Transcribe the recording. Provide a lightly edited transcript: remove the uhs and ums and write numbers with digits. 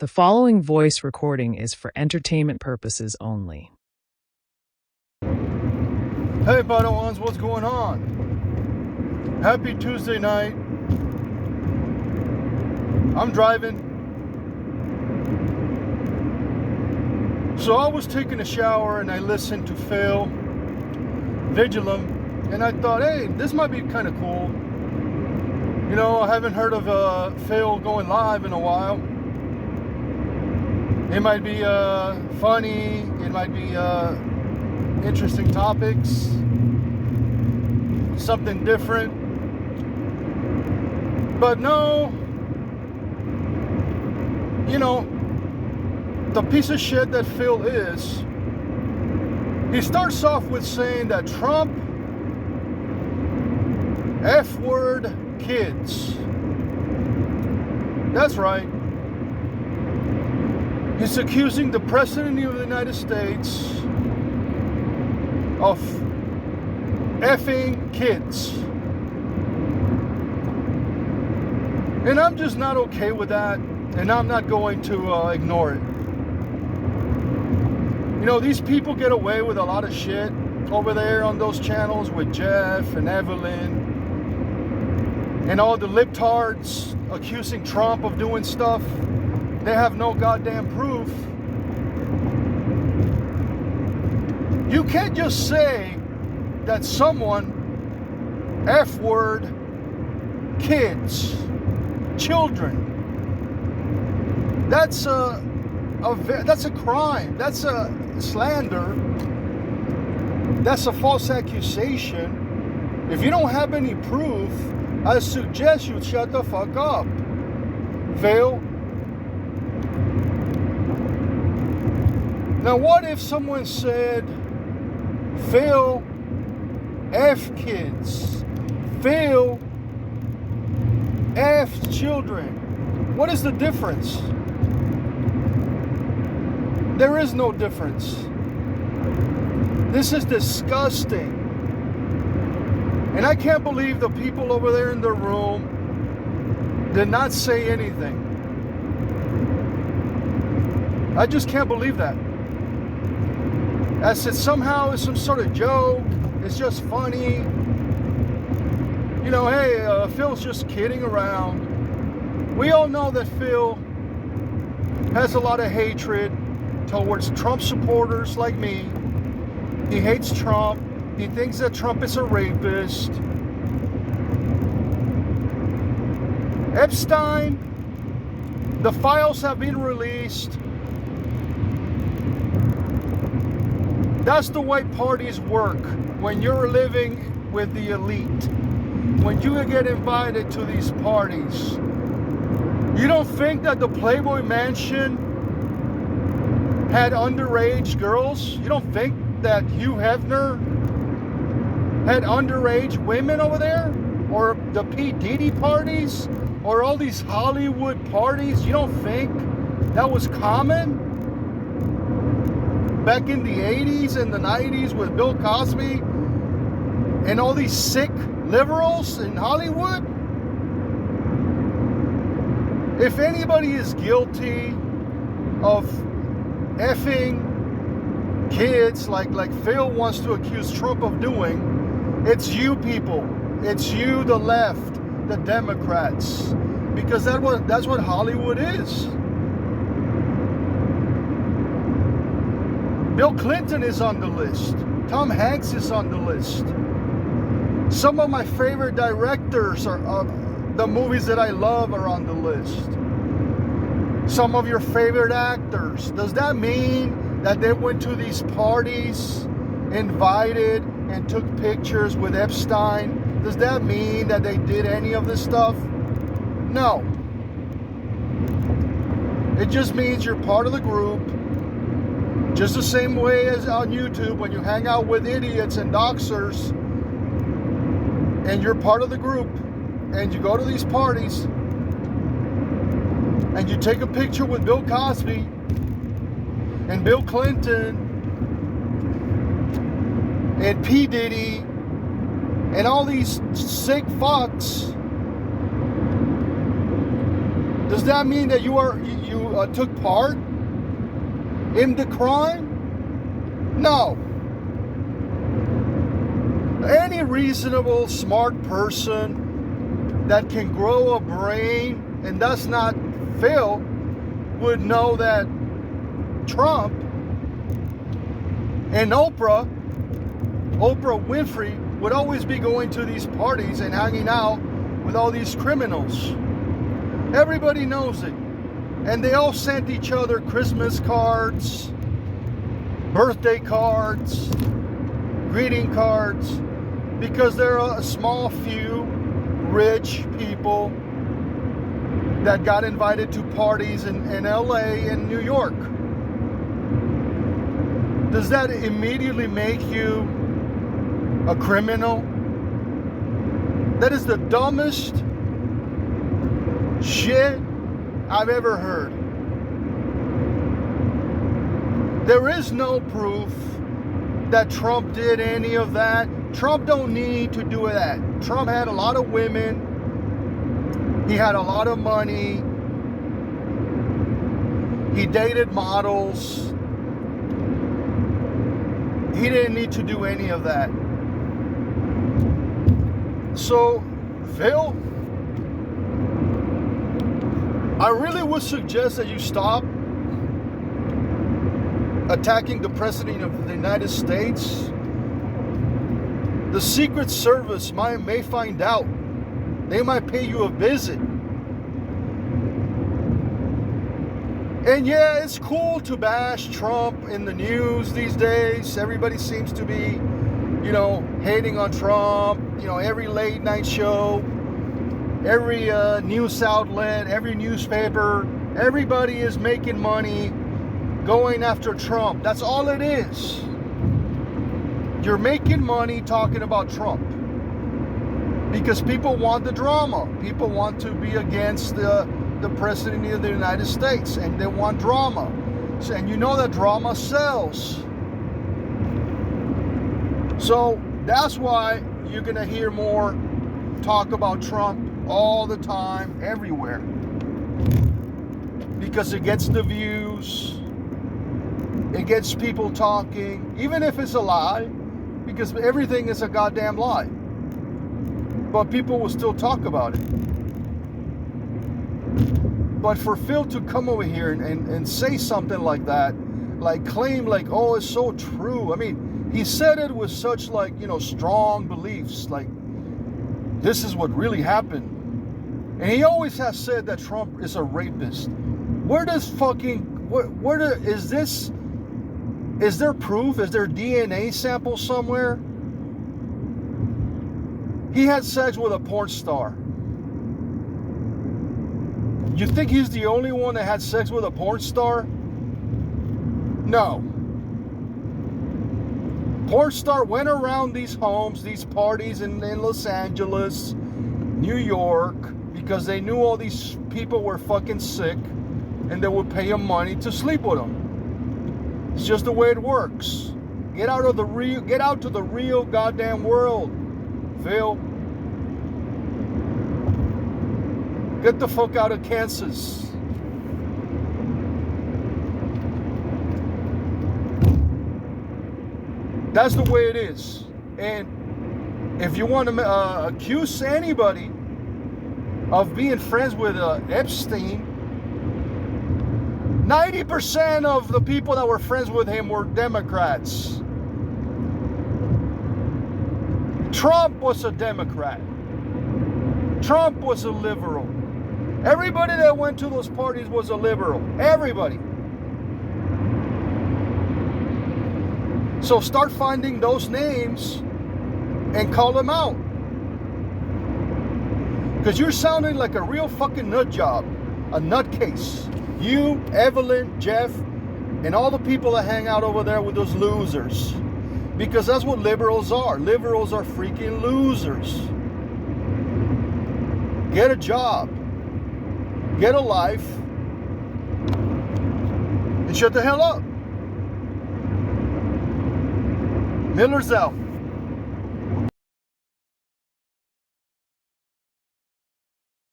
The following voice recording is for entertainment purposes only. Hey Padawans, what's going on? Happy Tuesday night. I'm driving. So I was taking a shower and I listened to Phil Vigilum and I thought, hey, this might be kind of cool. You know, I haven't heard of Phil going live in a while. It might be funny, it might be interesting topics, something different. But no, you know, the piece of shit that Phil is, he starts off with saying that Trump F-word kids. That's right. He's accusing the President of the United States of effing kids. And I'm just not okay with that, and I'm not going to ignore it. You know, these people get away with a lot of shit over there on those channels with Jeff and Evelyn and all the libtards accusing Trump of doing stuff. They have no goddamn proof. You can't just say that someone F-word kids, children. That's a crime. That's a slander. That's a false accusation. If you don't have any proof, I suggest you shut the fuck up. Phil. Now, what if someone said, Phil F kids, Phil F children? What is the difference? There is no difference. This is disgusting. And I can't believe the people over there in the room did not say anything. I just can't believe that. As it somehow is some sort of joke, it's just funny. You know, hey, Phil's just kidding around. We all know that Phil has a lot of hatred towards Trump supporters like me. He hates Trump. He thinks that Trump is a rapist. Epstein, the files have been released. That's the way parties work when you're living with the elite. When you get invited to these parties, you don't think that the Playboy Mansion had underage girls? You don't think that Hugh Hefner had underage women over there? Or the P. Diddy parties? Or all these Hollywood parties? You don't think that was common? Back in the 80s and the 90s with Bill Cosby and all these sick liberals in Hollywood? If anybody is guilty of effing kids like Phil wants to accuse Trump of doing, it's you people. It's you, the left, the Democrats. Because that's what Hollywood is. Bill Clinton is on the list. Tom Hanks is on the list. Some of my favorite directors of the movies that I love are on the list. Some of your favorite actors. Does that mean that they went to these parties, invited, and took pictures with Epstein? Does that mean that they did any of this stuff? No. It just means you're part of the group. Just the same way as on YouTube when you hang out with idiots and doxers and you're part of the group and you go to these parties and you take a picture with Bill Cosby and Bill Clinton and P. Diddy and all these sick fucks. Does that mean that you took part in the crime? No. Any reasonable, smart person that can grow a brain and does not fail would know that Trump and Oprah Winfrey would always be going to these parties and hanging out with all these criminals. Everybody knows it. And they all sent each other Christmas cards, birthday cards, greeting cards, because they're a small few rich people that got invited to parties in LA and New York. Does that immediately make you a criminal? That is the dumbest shit I've ever heard. There is no proof that Trump did any of that. Trump don't need to do that. Trump had a lot of women. He had a lot of money. He dated models. He didn't need to do any of that. So, Phil, I really would suggest that you stop attacking the President of the United States. The Secret Service may find out. They might pay you a visit. And yeah, it's cool to bash Trump in the news these days. Everybody seems to be, hating on Trump. Every late night show, every news outlet, every newspaper, everybody is making money going after Trump. That's all it is. You're making money talking about Trump because people want the drama. People want to be against the President of the United States, and they want drama. And you know that drama sells. So that's why you're going to hear more talk about Trump all the time, everywhere. Because it gets the views. It gets people talking, even if it's a lie, because everything is a goddamn lie. But people will still talk about it. But for Phil to come over here and say something like that, like claim like, oh, it's so true. I mean, he said it with such strong beliefs, like this is what really happened. And he always has said that Trump is a rapist. Is there proof? Is there DNA sample somewhere? He had sex with a porn star. You think he's the only one that had sex with a porn star? No. Porn star went around these homes, these parties in Los Angeles, New York, because they knew all these people were fucking sick and they would pay him money to sleep with them. It's just the way it works. Get out to the real goddamn world, Phil. Get the fuck out of Kansas. That's the way it is. And if you want to accuse anybody of being friends with Epstein, 90% of the people that were friends with him were Democrats. Trump was a Democrat. Trump was a liberal. Everybody that went to those parties was a liberal. Everybody. So start finding those names and call them out. Because you're sounding like a real fucking nut job. A nutcase. You, Evelyn, Jeff, and all the people that hang out over there with those losers. Because that's what liberals are. Liberals are freaking losers. Get a job. Get a life. And shut the hell up. Miller's out.